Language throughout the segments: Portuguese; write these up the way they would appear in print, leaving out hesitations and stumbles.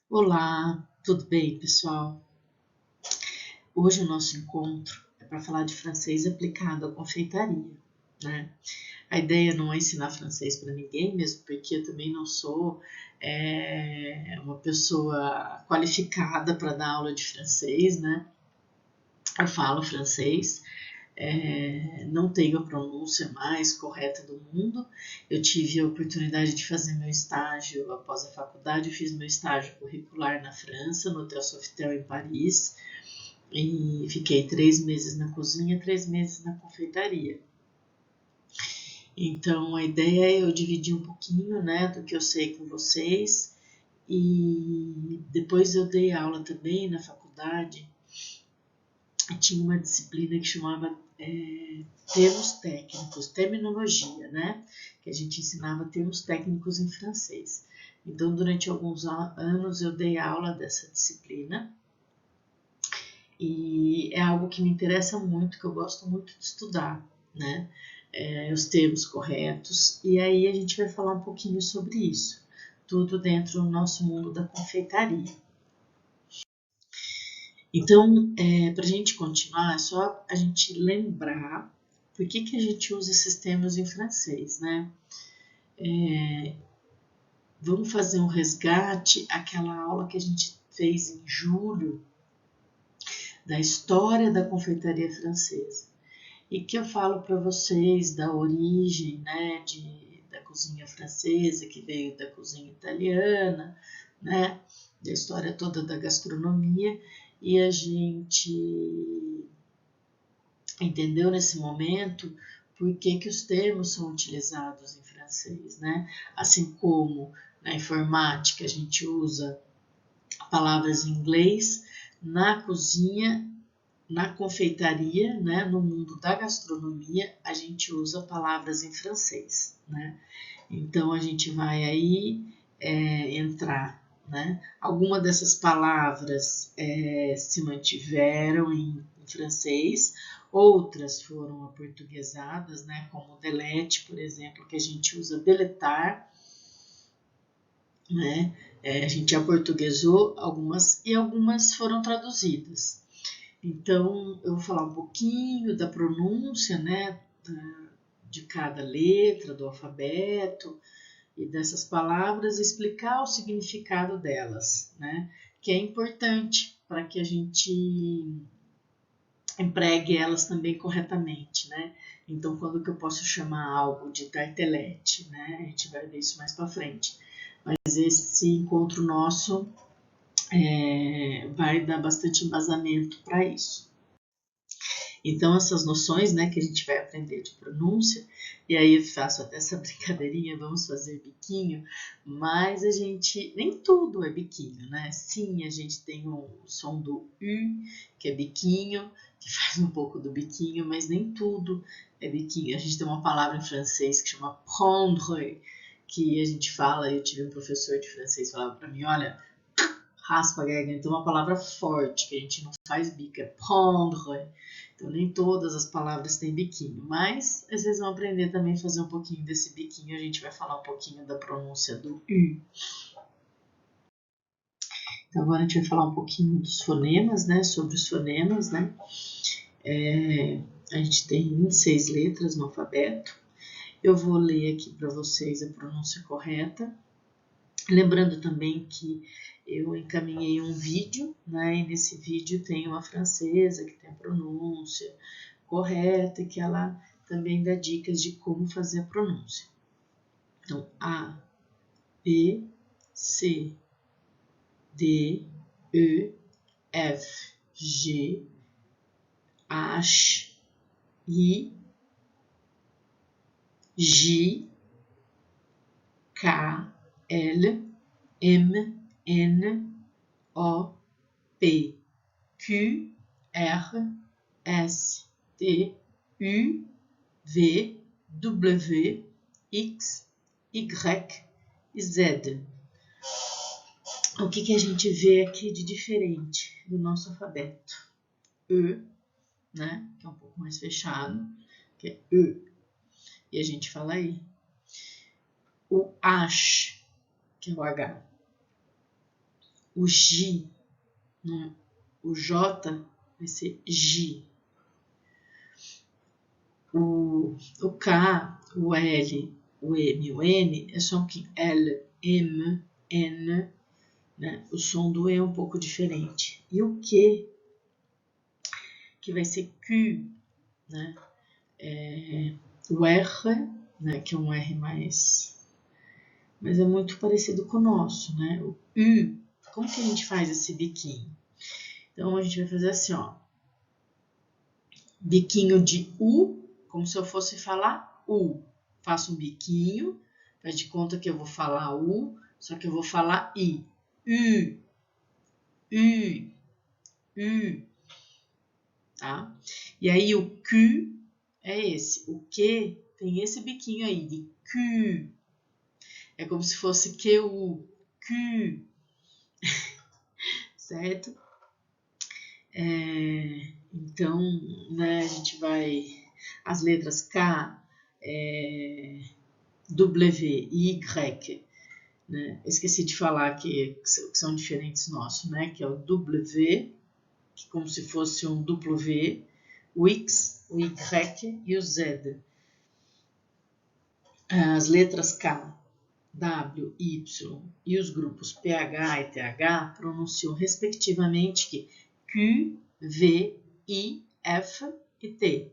Olá, tudo bem, pessoal? Hoje o nosso encontro é para falar de francês aplicado à confeitaria, né? A ideia não é ensinar francês para ninguém, mesmo porque eu também não sou uma pessoa qualificada para dar aula de francês, né? Eu falo francês, não tenho a pronúncia mais correta do mundo. Eu tive a oportunidade de fazer meu estágio após a faculdade, eu fiz meu estágio curricular na França, no Hotel Sofitel em Paris, e fiquei 3 meses na cozinha, 3 meses na confeitaria. Então a ideia é eu dividir um pouquinho, né, do que eu sei com vocês, e depois eu dei aula também na faculdade. Tinha uma disciplina que chamava termos técnicos, terminologia, né? Que a gente ensinava termos técnicos em francês. Então, durante alguns anos eu dei aula dessa disciplina e é algo que me interessa muito, que eu gosto muito de estudar, né? Os termos corretos. E aí a gente vai falar um pouquinho sobre isso, tudo dentro do nosso mundo da confeitaria. Então, para a gente continuar, é só a gente lembrar por que a gente usa esses termos em francês, né? Vamos fazer um resgate àquela aula que a gente fez em julho da história da confeitaria francesa e que eu falo para vocês da origem, né, da cozinha francesa que veio da cozinha italiana, né, da história toda da gastronomia, e a gente entendeu nesse momento por que os termos são utilizados em francês, né? Assim como na informática a gente usa palavras em inglês, na cozinha, na confeitaria, né? No mundo da gastronomia, a gente usa palavras em francês, né? Então a gente vai aí entrar, né? Algumas dessas palavras se mantiveram em francês, outras foram aportuguesadas, né? Como delete, por exemplo, que a gente usa deletar, né? A gente aportuguesou algumas e algumas foram traduzidas. Então eu vou falar um pouquinho da pronúncia, né? De cada letra do alfabeto e dessas palavras, explicar o significado delas, né? Que é importante para que a gente empregue elas também corretamente, né? Então, quando que eu posso chamar algo de tartelete, né? A gente vai ver isso mais para frente. Mas esse encontro nosso vai dar bastante embasamento para isso. Então, essas noções, né, que a gente vai aprender de pronúncia, e aí eu faço até essa brincadeirinha, vamos fazer biquinho, mas a gente, nem tudo é biquinho, né? Sim, a gente tem o som do U, que é biquinho, que faz um pouco do biquinho, mas nem tudo é biquinho. A gente tem uma palavra em francês que chama prendre, que a gente fala, eu tive um professor de francês que falava para mim, olha, raspa a garganta, é uma palavra forte, que a gente não faz bico, é prendre. Então, nem todas as palavras têm biquinho, mas vocês vão aprender também a fazer um pouquinho desse biquinho. A gente vai falar um pouquinho da pronúncia do U. Então, agora a gente vai falar um pouquinho dos fonemas, né? Sobre os fonemas, né? A gente tem 26 letras no alfabeto. Eu vou ler aqui para vocês a pronúncia correta. Lembrando também que eu encaminhei um vídeo, né? E nesse vídeo tem uma francesa que tem a pronúncia correta e que ela também dá dicas de como fazer a pronúncia. Então, A, B, C, D, E, F, G, H, I, J, K, L, M, N, O, P, Q, R, S, T, U, V, W, X, Y e Z. O que a gente vê aqui de diferente do nosso alfabeto? E, né? Que é um pouco mais fechado, que é E. E a gente fala aí. O H, que é o H. o J, o J vai ser J. O K, o L, o M, o N é só um pouquinho. L, M, N, né? O som do E é um pouco diferente. E o Q, que vai ser Q, né? O R, né? Que é um R mais... Mas é muito parecido com o nosso, né? O U, como que a gente faz esse biquinho? Então, a gente vai fazer assim, ó. Biquinho de U, como se eu fosse falar U. Faço um biquinho, faz de conta que eu vou falar U, só que eu vou falar I. U, U, U, tá? E aí o Q é esse. O Q tem esse biquinho aí de Q. É como se fosse QU, Q, certo? Então, né, a gente vai... As letras K, W e Y, né? Esqueci de falar que são diferentes nossos, né? Que é o W, que como se fosse um W, o X, o Y e o Z. As letras K, W, Y e os grupos PH e TH pronunciam respectivamente que Q, V, I, F e T,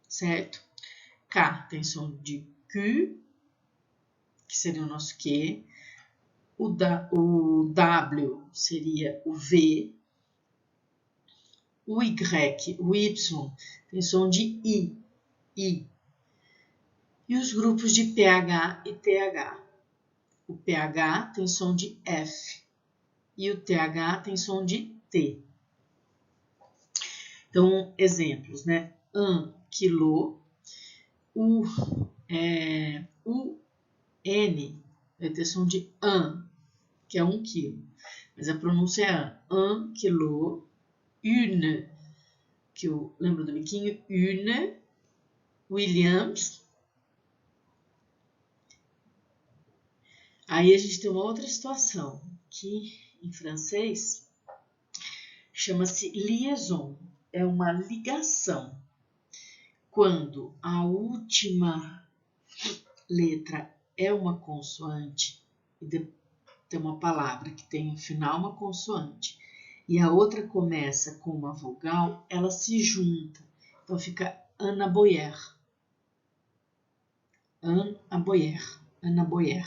certo? K tem som de Q, que seria o nosso Q. O W seria o V. O Y, o Y tem som de I, I. E os grupos de PH e TH. O PH tem som de F e o TH tem som de T. Então, exemplos, né? Quilô. O N vai ter som de que é 1 quilo. Mas a pronúncia é 1 quilô. Une, que eu lembro do biquinho. Une. Williams. Aí a gente tem uma outra situação, que em francês chama-se liaison. É uma ligação. Quando a última letra é uma consoante, e tem uma palavra que tem no final uma consoante, e a outra começa com uma vogal, ela se junta. Então fica Anna Boyer. Anna Boyer. Anna Boyer.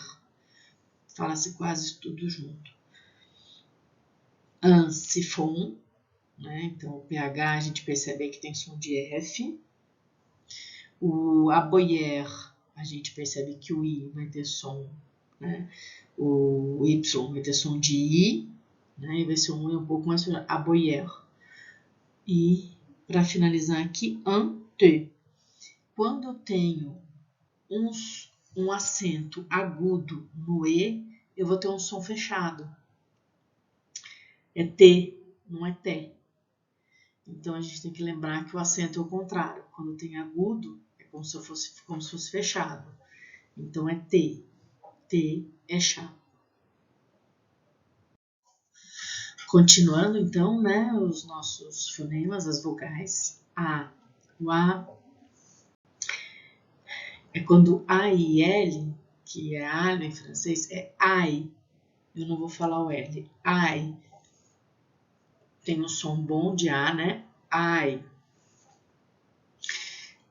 Fala-se quase tudo junto. Sifon, né? Então o PH a gente percebe que tem som de F. O Aboyer, a gente percebe que o I vai ter som, né? O Y vai ter som de I, né? E vai ser um I um pouco mais sonoro. Aboyer. E para finalizar aqui, te. Quando eu tenho um acento agudo no E, eu vou ter um som fechado. É T, não é T. Então a gente tem que lembrar que o acento é o contrário. Quando tem agudo, é como se fosse fechado. Então é T. T é chá. Continuando então, né, os nossos fonemas, as vogais. A. O A é quando A e L, que é alho em francês, é ai. Eu não vou falar o L. Ai. Tem um som bom de A, né? Ai.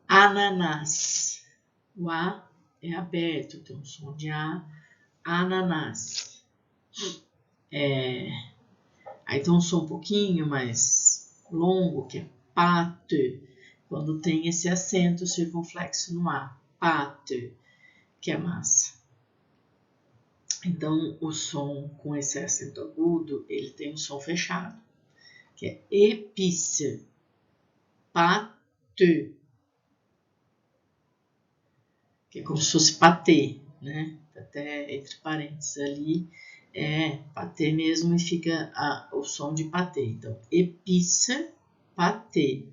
Ananás. O A é aberto, tem um som de A. Ananás. Aí tem um som um pouquinho mais longo, que é pate, quando tem esse acento circunflexo no A. Pate, que é massa. Então, o som com esse acento agudo, ele tem um som fechado, que é épice. Pate, que é como se fosse patê, né? Até entre parênteses ali, patê mesmo e fica o som de patê. Então, épice, patê.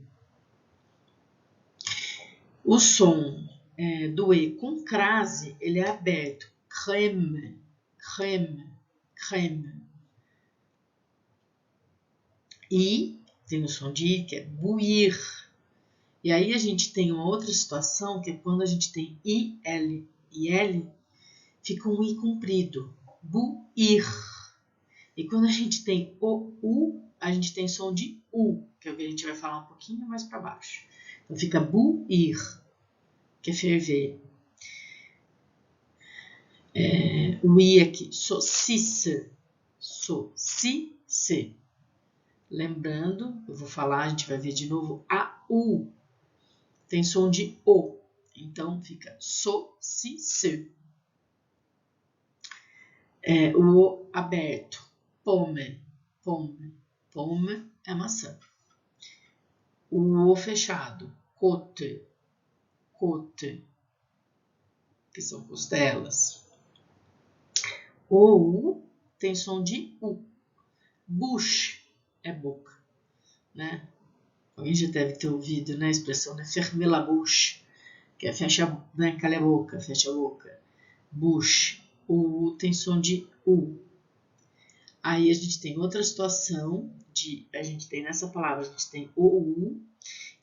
O som do E com crase, ele é aberto. Crème, crème, crème. I, tem o som de I, que é bouillir. E aí a gente tem uma outra situação, que é quando a gente tem I, L e L, fica um I comprido, bouillir. E quando a gente tem o U, a gente tem som de U, que é o que a gente vai falar um pouquinho mais para baixo. Então fica bouillir, que é ferver. O I aqui, saucisse, saucisse. Lembrando, eu vou falar, a gente vai ver de novo, a U tem som de O, então fica saucisse. O O aberto, pomme, pomme, pomme é maçã. O O fechado, côte, côte, que são costelas. O U tem som de U. Bouche é boca, né? Alguém já deve ter ouvido, né, a expressão, né? Fermer la bouche, que é fecha, né, calha a boca, fecha a boca. Bouche. O U tem som de U. Aí a gente tem outra situação a gente tem nessa palavra, a gente tem o U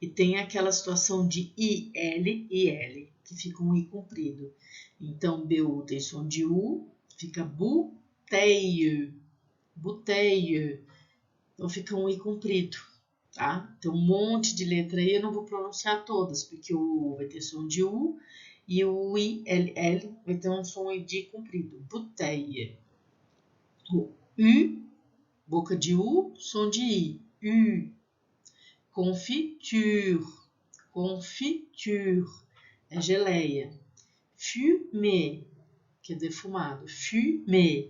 e tem aquela situação de I, L e L, que fica um I comprido. Então, BU tem som de U, fica bouteille, bouteille. Então, fica um I comprido, tá? Tem um monte de letra aí, eu não vou pronunciar todas, porque o U vai ter som de U e o I, L, L vai ter um som de I comprido, bouteille. O U, boca de U, som de I, U. Confiture, confiture, é geleia. Fumé, que é defumado, fumé.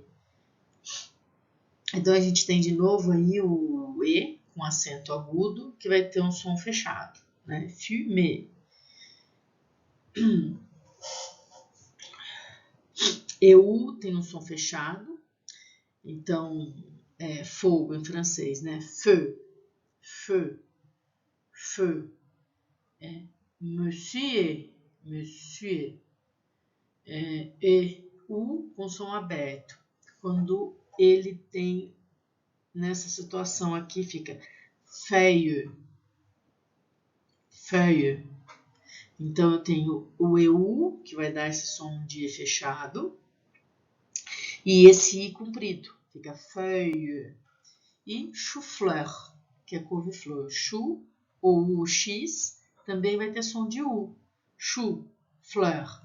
Então a gente tem de novo aí o E com acento agudo, que vai ter um som fechado, né? Fumé. EU tem um som fechado, então fogo em francês, né? Feu, feu, feu. Monsieur, monsieur. E U com som aberto. Quando ele tem, nessa situação aqui, fica feuille, feuille. Então, eu tenho o EU, que vai dar esse som de E fechado, e esse I comprido, fica feuille. E chou-fleur, que é couve-flor. Chou, ou o X, também vai ter som de U. Chou, fleur.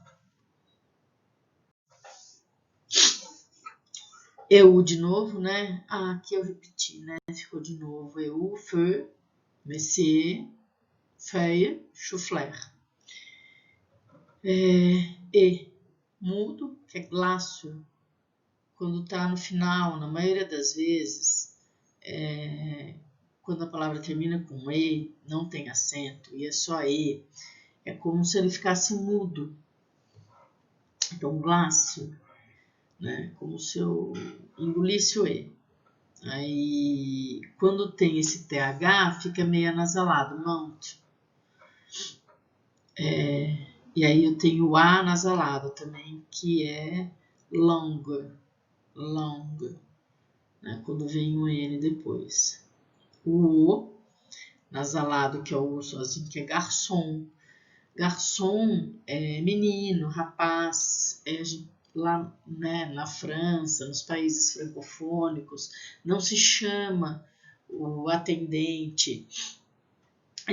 EU de novo, né? Ah, aqui eu repeti, né? Ficou de novo. EU, feu, monsieur, feuille, chou-fleur. E, mudo, que é glaço. Quando tá no final, na maioria das vezes, quando a palavra termina com E, não tem acento, e é só E, é como se ele ficasse mudo. Então, glaço, né? Como se eu engolisse o E. Aí, quando tem esse TH, fica meio anasalado, mount. E aí eu tenho o A anasalado também, que é long, long, né? Quando vem o N depois. O O nasalado, que é o O sozinho, que é garçom. Garçom é menino, rapaz, lá, né, na França, nos países francofônicos, não se chama o atendente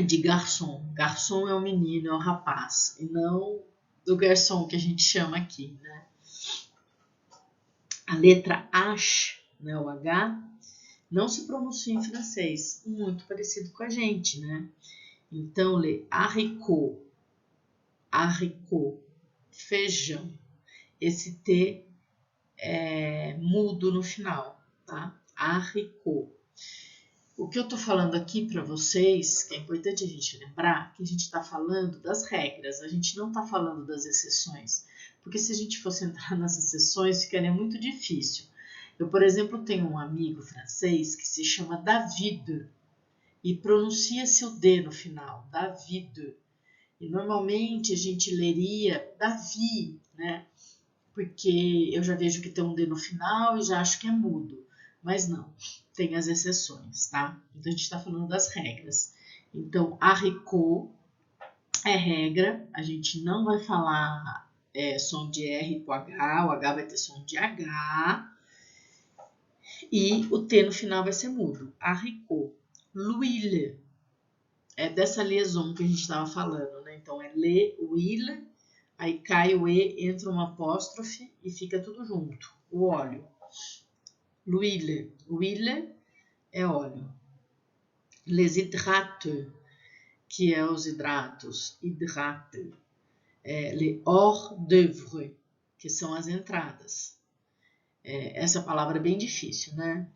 de garçom. Garçom é o menino, é o rapaz, e não do garçom que a gente chama aqui, né? A letra H, né, o H, não se pronuncia em francês, muito parecido com a gente, né? Então, lê haricot, haricot, feijão. Esse T é mudo no final, tá? Haricot. O que eu tô falando aqui para vocês, que é importante a gente lembrar, que a gente está falando das regras, a gente não está falando das exceções, porque se a gente fosse entrar nas exceções, ficaria muito difícil. Eu, por exemplo, tenho um amigo francês que se chama David e pronuncia-se o D no final, David. E normalmente a gente leria Davi, né? Porque eu já vejo que tem um D no final e já acho que é mudo. Mas não, tem as exceções, tá? Então a gente está falando das regras. Então, haricot é regra, a gente não vai falar som de R com H, o H vai ter som de H, e o T no final vai ser mudo. Haricot. L'huile. É dessa liaison que a gente estava falando, né? Então é le, huile, aí cai o E, entra uma apóstrofe e fica tudo junto. O óleo. L'huile. Huile é óleo. Les hydrates, que é os hidratos. Hydrate. Les hors d'oeuvre, que são as entradas. Essa palavra é bem difícil, né?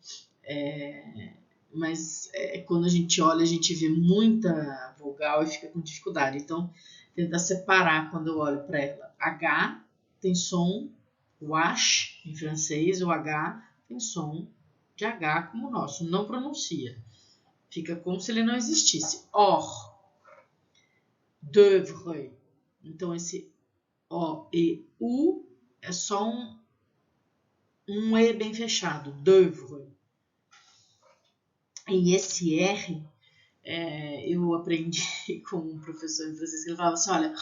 Mas quando a gente olha, a gente vê muita vogal e fica com dificuldade. Então, tentar separar quando eu olho para ela. H tem som, o H em francês, o H tem som de H como o nosso, não pronuncia. Fica como se ele não existisse. Hors d'oeuvre. Então, esse O e U é só um E bem fechado, d'oeuvre. E esse R, eu aprendi com um professor em francês que ele falava assim, olha,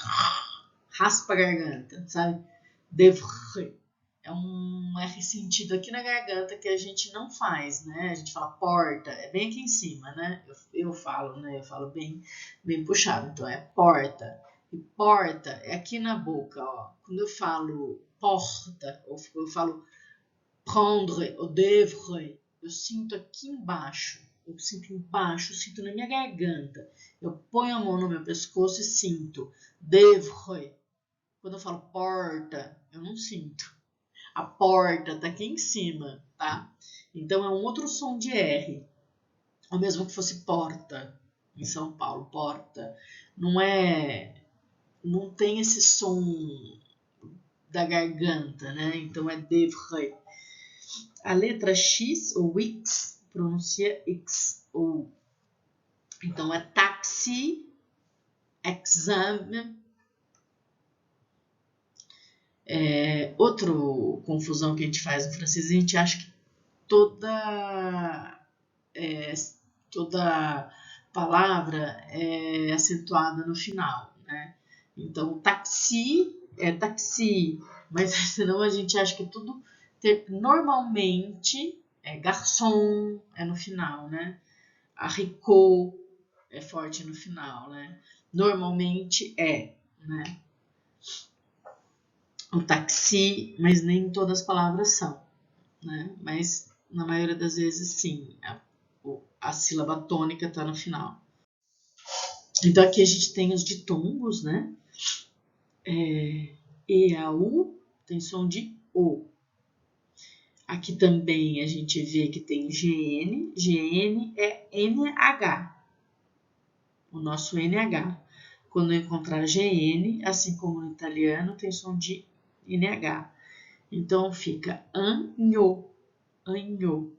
raspa a garganta, sabe? D'oeuvre. É um R sentido aqui na garganta que a gente não faz, né? A gente fala porta, é bem aqui em cima, né? Eu falo, né? Eu falo bem puxado, então é porta. E porta é aqui na boca, ó. Quando eu falo porta, ou eu falo prendre ou devre, eu sinto aqui embaixo. Eu sinto embaixo, eu sinto na minha garganta. Eu ponho a mão no meu pescoço e sinto. Devre. Quando eu falo porta, eu não sinto. A porta tá aqui em cima, tá? Então é um outro som de R. Ou mesmo que fosse porta, em São Paulo, porta. Não tem esse som da garganta, né? Então é devre. A letra X, ou X, pronuncia X. Então é taxi, exame. Outra confusão que a gente faz no francês, a gente acha que toda palavra é acentuada no final, né? Então, taxi é taxi, mas senão a gente acha que tudo normalmente garçom é no final, né? Haricot é forte no final, né? Normalmente né? O taxi, mas nem todas as palavras são, né? Mas na maioria das vezes sim, a sílaba tônica está no final. Então aqui a gente tem os ditongos, né? E, A, U tem som de O. Aqui também a gente vê que tem GN. GN é NH. O nosso NH. Quando eu encontrar GN, assim como no italiano, tem som de NH. Então fica anho, anho.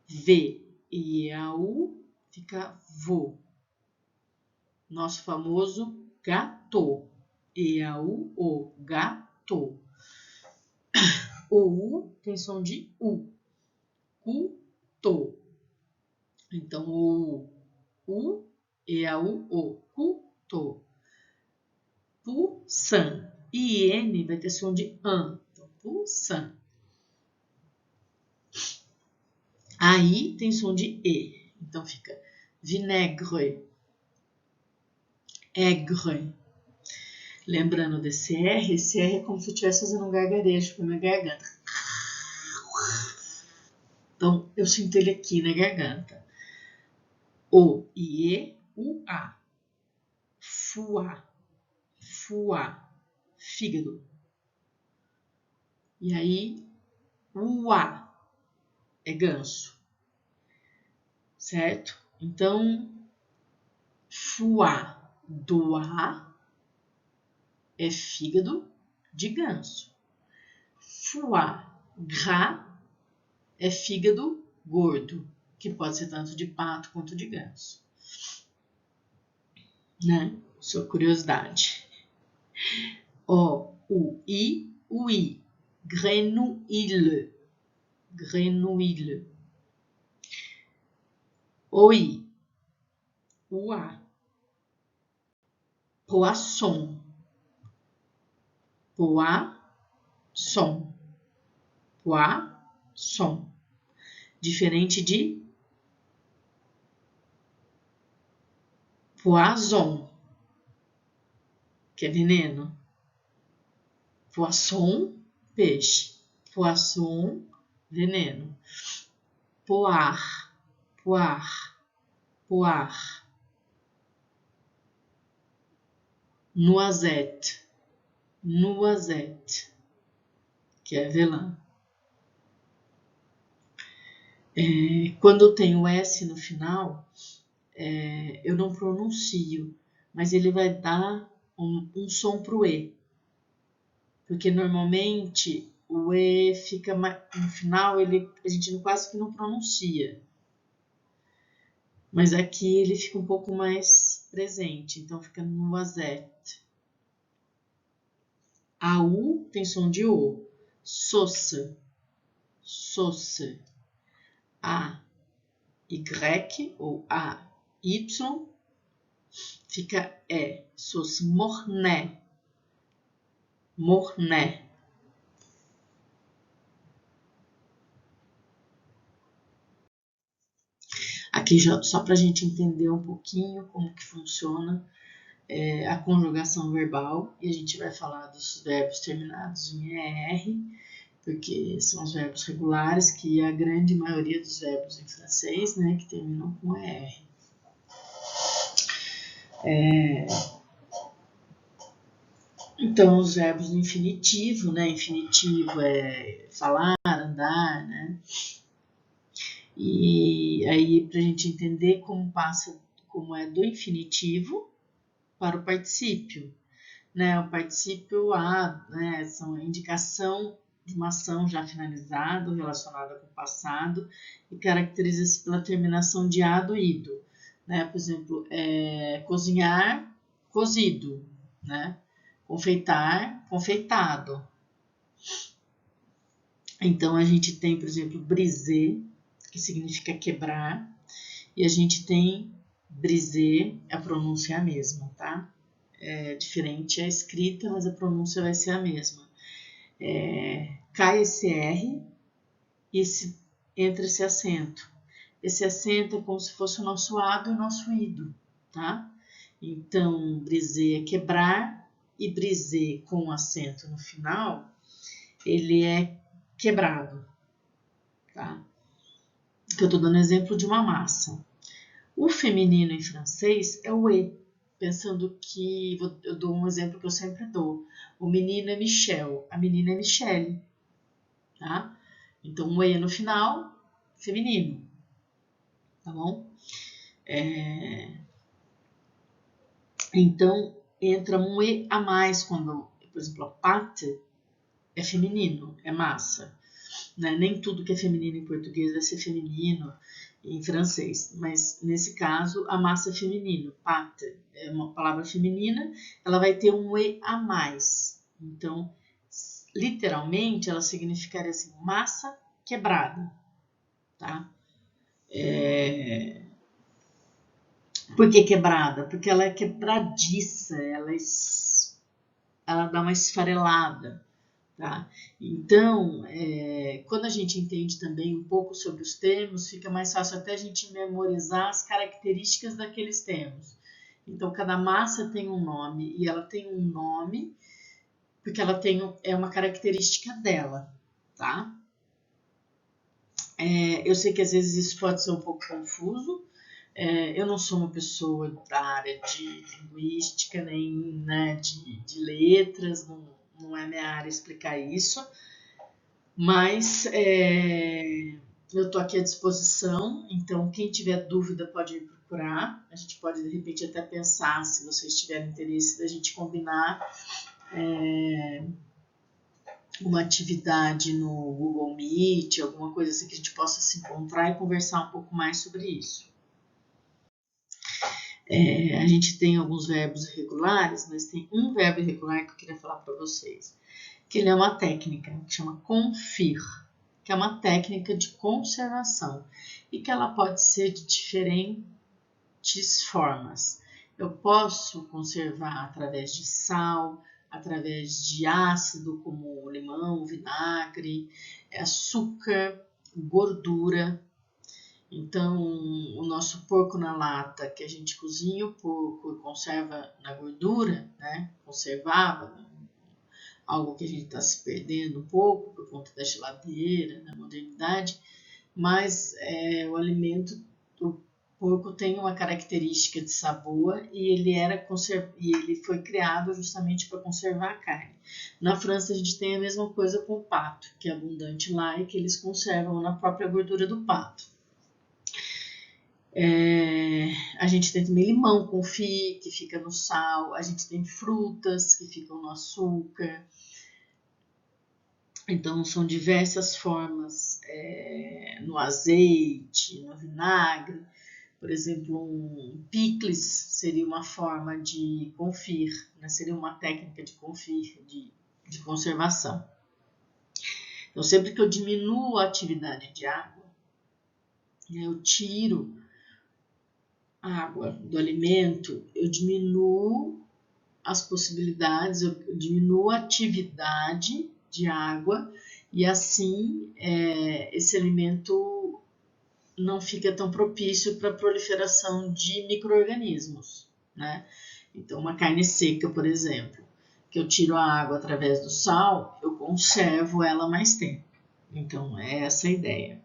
V e A, U fica vo. Nosso famoso gato. E, A, U, O, gato. O U tem som de U. Cuto. Então, o U, E, A, U, O. Cuto. Poussin. E N vai ter som de an. Então, poussin. Aí tem som de E. Então, fica vinaigre. Aigre. Lembrando desse R, esse R é como se eu estivesse fazendo um gargarejo com a minha garganta. Então, eu sinto ele aqui na garganta. O, I, E, U, A. Foie. Foie. Fígado. E aí, o A é ganso. Certo? Então, foie do A é fígado de ganso. Foie gras é fígado gordo, que pode ser tanto de pato quanto de ganso. Né? Sua curiosidade. O, U, I, grenouille. grenouille. Oi, oie, poisson, poisson, poisson. Diferente de poison, que é veneno. Poisson, peixe. Poisson, veneno. Poire, poire, poire. Noisette, noisette, que é avelã. Quando tem o S no final, eu não pronuncio, mas ele vai dar um som para o E. Porque normalmente o E fica no final, a gente quase que não pronuncia. Mas aqui ele fica um pouco mais presente, então fica noisette. A U tem som de O. Sauce, sauce. A Y ou A Y fica E. Sauce mornay, mornay. Aqui só para a gente entender um pouquinho como que funciona a conjugação verbal, e a gente vai falar dos verbos terminados em ER, porque são os verbos regulares, que é a grande maioria dos verbos em francês, né, que terminam com ER. Então, os verbos no infinitivo, né, infinitivo é falar, andar, né, e aí para a gente entender como é do infinitivo para o particípio, né, o particípio A, né, são a indicação de uma ação já finalizada, relacionada com o passado, e caracteriza-se pela terminação de ado e ido, né, por exemplo, cozinhar, cozido, né, confeitar, confeitado. Então a gente tem, por exemplo, briser, que significa quebrar, e a gente tem briser, a pronúncia é a mesma, tá? É diferente a escrita, mas a pronúncia vai ser a mesma. Cai esse R e entra esse acento. Esse acento é como se fosse o nosso ado e o nosso ido, tá? Então, briser é quebrar, e briser com acento no final, ele é quebrado, tá? Que eu tô dando exemplo de uma massa. O feminino em francês é o E, pensando que, eu dou um exemplo que eu sempre dou. O menino é Michel, a menina é Michele, tá? Então, um E no final, feminino, tá bom? Então, entra um E a mais quando, por exemplo, a pâte é feminino, é massa. Né? Nem tudo que é feminino em português vai ser feminino em francês, mas nesse caso a massa é feminino, pâte é uma palavra feminina, ela vai ter um E a mais. Então, literalmente, ela significaria assim, massa quebrada, tá? Por que quebrada? Porque ela é quebradiça, ela dá uma esfarelada, tá? Então, quando a gente entende também um pouco sobre os termos, fica mais fácil até a gente memorizar as características daqueles termos. Então, cada massa tem um nome, e ela tem um nome porque ela é uma característica dela, tá? Eu sei que às vezes isso pode ser um pouco confuso. Eu não sou uma pessoa da área de linguística, nem, né, de letras, não é minha área explicar isso, mas eu estou aqui à disposição, então quem tiver dúvida pode me procurar. A gente pode de repente até pensar, se vocês tiverem interesse, da gente combinar uma atividade no Google Meet, alguma coisa assim que a gente possa se encontrar e conversar um pouco mais sobre isso. A gente tem alguns verbos irregulares, mas tem um verbo irregular que eu queria falar para vocês, que ele é uma técnica, que chama confir, que é uma técnica de conservação e que ela pode ser de diferentes formas. Eu posso conservar através de sal, através de ácido como limão, vinagre, açúcar, gordura. Então, o nosso porco na lata, que a gente cozinha o porco e conserva na gordura, né? Conservava, algo que a gente está se perdendo um pouco por conta da geladeira, da modernidade, mas o alimento, o porco tem uma característica de sabor e ele foi criado justamente para conservar a carne. Na França a gente tem a mesma coisa com o pato, que é abundante lá e que eles conservam na própria gordura do pato. A gente tem também limão confit, que fica no sal, a gente tem frutas que ficam no açúcar. Então, são diversas formas, no azeite, no vinagre. Por exemplo, um picles seria uma forma de confit, né? Seria uma técnica de confit, de conservação. Então, sempre que eu diminuo a atividade de água, eu tiro a água do alimento, eu diminuo as possibilidades, eu diminuo a atividade de água e assim esse alimento não fica tão propício para a proliferação de micro-organismos, né? Então, uma carne seca, por exemplo, que eu tiro a água através do sal, eu conservo ela mais tempo. Então, é essa a ideia.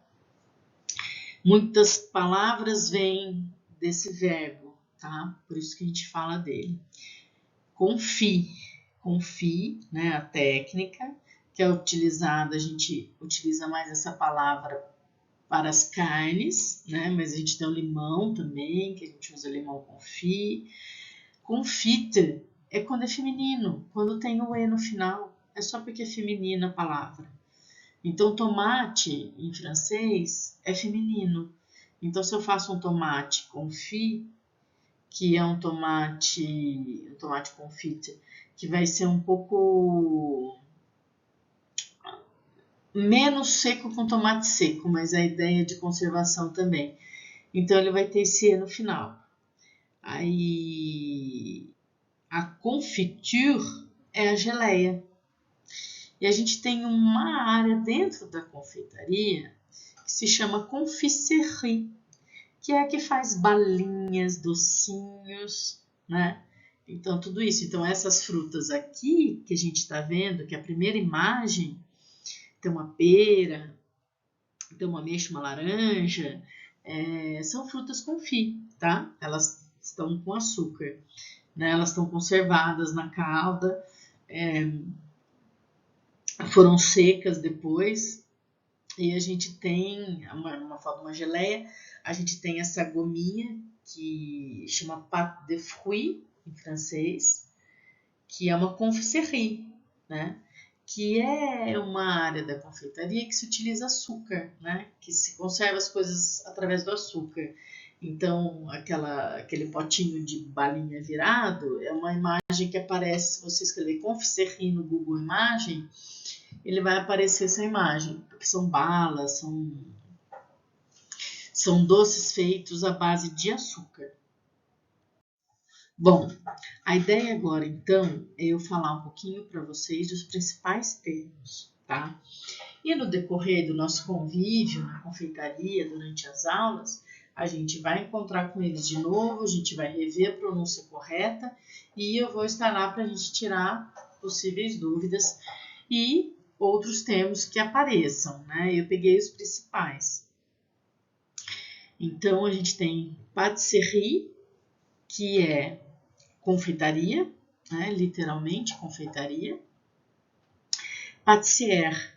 Muitas palavras vêm desse verbo, tá? Por isso que a gente fala dele. Confit, né? A técnica que é utilizada, a gente utiliza mais essa palavra para as carnes, né? Mas a gente tem o limão também, que a gente usa limão confit. Confite é quando é feminino, quando tem o E no final, é só porque é feminina a palavra. Então, tomate em francês é feminino. Então, se eu faço um tomate confit, que é um tomate confit, que vai ser um pouco menos seco que um tomate seco, mas a ideia de conservação também. Então, ele vai ter esse E no final. Aí, a confiture é a geleia. E a gente tem uma área dentro da confeitaria que se chama confiserie, que é a que faz balinhas, docinhos, né? Então, tudo isso. Então, essas frutas aqui que a gente está vendo, que é a primeira imagem, tem uma pera, tem uma ameixa, uma laranja, são frutas confit, tá? Elas estão com açúcar, né? Elas estão conservadas na calda, foram secas depois, e a gente tem uma geleia, a gente tem essa gominha que chama pâte de fruits em francês, que é uma confiserie, né? Que é uma área da confeitaria que se utiliza açúcar, né? Que se conserva as coisas através do açúcar. Então, aquele potinho de balinha virado é uma imagem que aparece, se você escrever confiserie no Google Imagem, ele vai aparecer essa imagem, porque são balas, são doces feitos à base de açúcar. Bom, a ideia agora, então, é eu falar um pouquinho para vocês dos principais termos, tá? E no decorrer do nosso convívio na confeitaria, durante as aulas, a gente vai encontrar com eles de novo, a gente vai rever a pronúncia correta e eu vou estar lá para a gente tirar possíveis dúvidas e outros termos que apareçam, né? Eu peguei os principais. Então, a gente tem pâtisserie, que é confeitaria, né? Literalmente confeitaria. Pâtissière,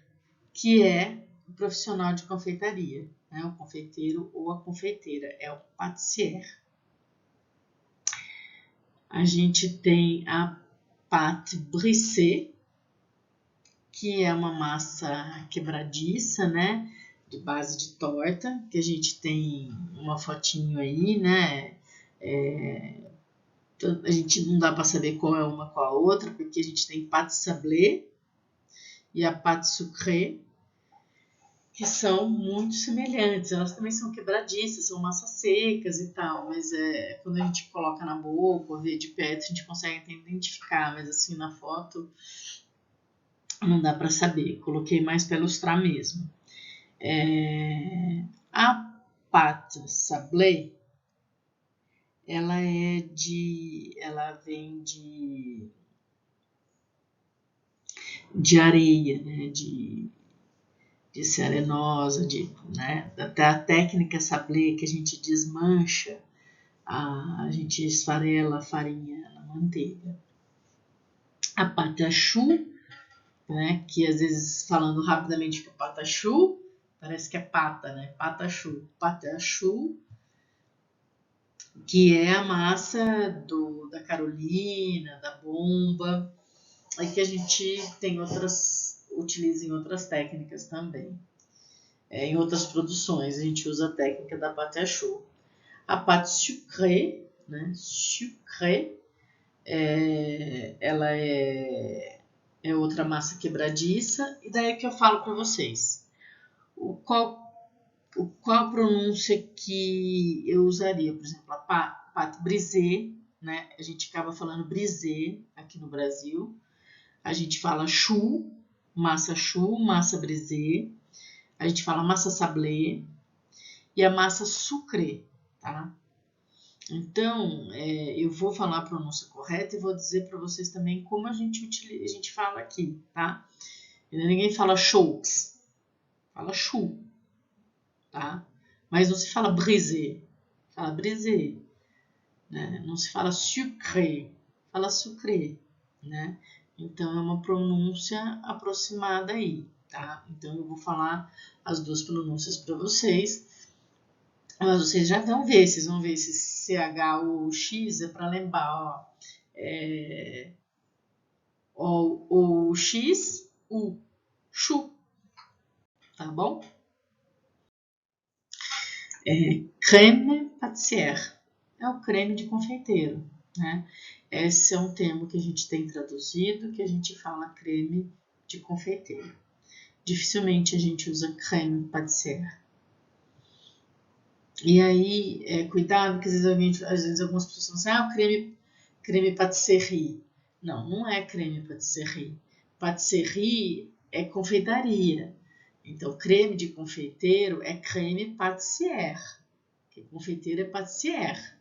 que é o profissional de confeitaria, né? O confeiteiro ou a confeiteira, é o pâtissière. A gente tem a pâte brisée, que é uma massa quebradiça, né? De base de torta, que a gente tem uma fotinho aí, né? A gente não dá para saber qual é uma com a outra, porque a gente tem pâte sablé e a pâte sucrée. que são muito semelhantes. Elas também são quebradiças, são massas secas e tal, mas quando a gente coloca na boca ou vê de perto, a gente consegue até identificar, mas assim na foto não dá para saber. Coloquei mais para ilustrar mesmo. A pâte sablé, ela vem de areia, né? De ser arenosa, né? Até a técnica sablé que a gente desmancha, a gente esfarela a farinha na manteiga. A patachu, né? Que às vezes falando rapidamente que é patachu, parece que é pata, né? Patachu. Patachu, que é a massa da Carolina, da bomba, e que a gente utiliza em outras técnicas também. Em outras produções a gente usa a técnica da pâte à choux. A pâte sucrée, né? Sucrée, ela é outra massa quebradiça, e daí que eu falo para vocês. Qual a pronúncia que eu usaria? Por exemplo, a pâte brisée, né? A gente acaba falando brisée aqui no Brasil. A gente fala choux, massa brisée. A gente fala massa sablé e a massa sucré, tá? Então, eu vou falar a pronúncia correta e vou dizer para vocês também como a gente fala aqui, tá? Ninguém fala choux, fala chou, tá? Mas não se fala brisé, fala brisé, né? Não se fala sucré, fala sucré, né? Então, é uma pronúncia aproximada aí, tá? Então, eu vou falar as duas pronúncias para vocês. Mas vocês já vão ver, vocês vão ver esse CH ou X é para lembrar, ó. O X, o chu, tá bom? Crème pâtissière é o creme de confeiteiro, né? Esse é um termo que a gente tem traduzido, que a gente fala creme de confeiteiro. Dificilmente a gente usa crème pâtissière. E aí, cuidado, que às vezes algumas pessoas falam assim, creme patisserie. Não, não é creme patisserie. Patisserie é confeitaria. Então, creme de confeiteiro é creme pâtissière. Porque confeiteiro é pâtissière.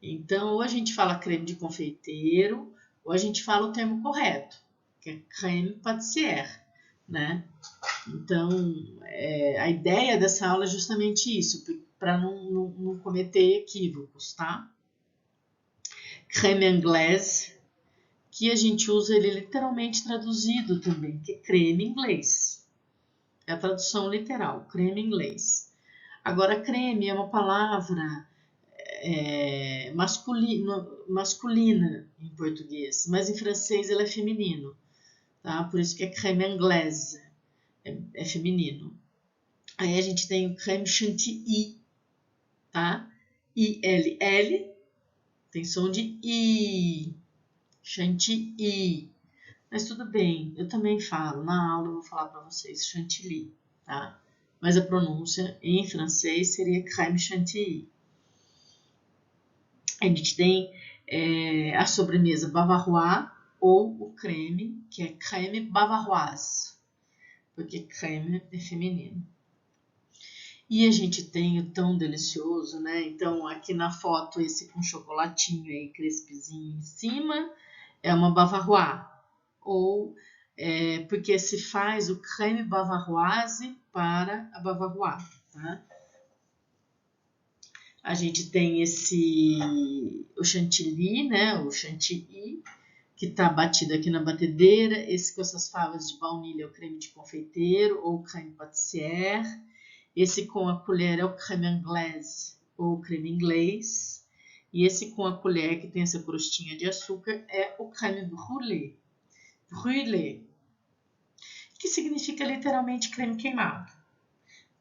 Então, ou a gente fala creme de confeiteiro, ou a gente fala o termo correto, que é creme pâtissière, né? Então, a ideia dessa aula é justamente isso, para não cometer equívocos, tá? Creme anglaise, que a gente usa ele literalmente traduzido também, que é creme inglês. É a tradução literal, creme inglês. Agora, creme é uma palavra masculina em português, mas em francês ela é feminino, tá? Por isso que é creme anglaise, é feminino. Aí a gente tem o creme chantilly, tá? I-L-L, tem som de I, chantilly. Mas tudo bem, eu também falo, na aula eu vou falar para vocês chantilly, tá? Mas a pronúncia em francês seria crème chantilly. A gente tem a sobremesa bavarois ou o creme, que é crème bavaroise, porque crème é feminino. E a gente tem o tão delicioso, né? Então, aqui na foto, esse com chocolatinho aí, crespezinho em cima, é uma bavarois. Ou porque se faz o creme bavaroise para a bavarois, tá? A gente tem o chantilly, né? O chantilly, que está batido aqui na batedeira. Esse com essas favas de baunilha é o creme de confeiteiro ou creme pâtissière. Esse com a colher é o creme anglaise ou creme inglês. E esse com a colher que tem essa crostinha de açúcar é o creme brûlée. Brûlée, que significa literalmente creme queimado.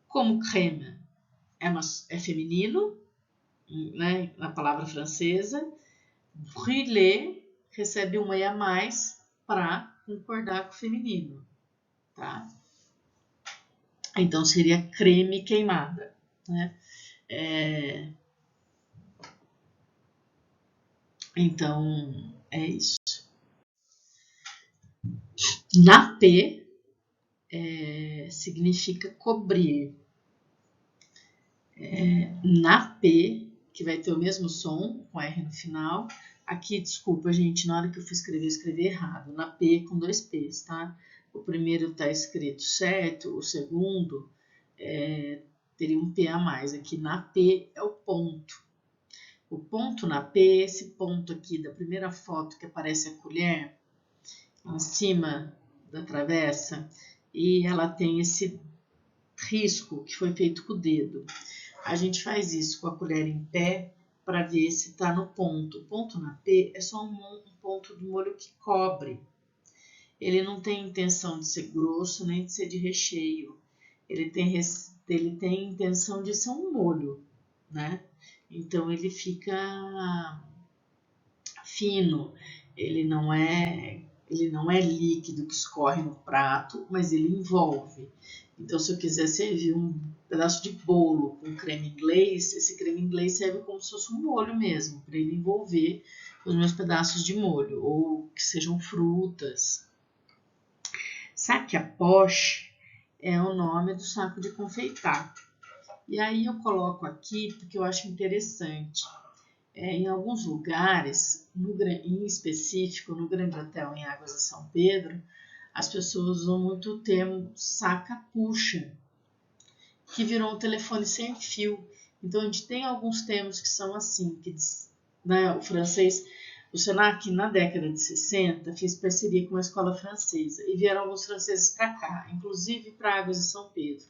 Como creme é feminino, né, na palavra francesa, brûlée recebe uma e a mais para concordar com o feminino, tá? Então seria creme queimada, né? Então é isso. Nappé significa cobrir. Nappé, que vai ter o mesmo som, com R no final. Aqui, desculpa, gente, na hora que eu fui escrever, eu escrevi errado. Nappé com 2 P's, tá? O primeiro está escrito certo, o segundo teria um P a mais. Aqui, nappé é o ponto. O ponto nappé, esse ponto aqui da primeira foto que aparece a colher em cima da travessa, e ela tem esse risco que foi feito com o dedo. A gente faz isso com a colher em pé para ver se está no ponto. O ponto nappé é só um ponto do molho que cobre. Ele não tem intenção de ser grosso nem de ser de recheio. Ele tem intenção de ser um molho, né? Então ele fica fino. Ele não é líquido que escorre no prato, mas ele envolve. Então, se eu quiser servir um pedaço de bolo com creme inglês, esse creme inglês serve como se fosse um molho mesmo, para ele envolver os meus pedaços de molho, ou que sejam frutas. Sac à poche é o nome do saco de confeitar. E aí eu coloco aqui porque eu acho interessante. Em alguns lugares, em específico no Grande Hotel em Águas de São Pedro, as pessoas usam muito o termo saca-puxa, que virou um telefone sem fio. Então a gente tem alguns termos que são assim, que o francês, o Senac na década de 60 fez parceria com uma escola francesa e vieram alguns franceses para cá, inclusive para Águas de São Pedro,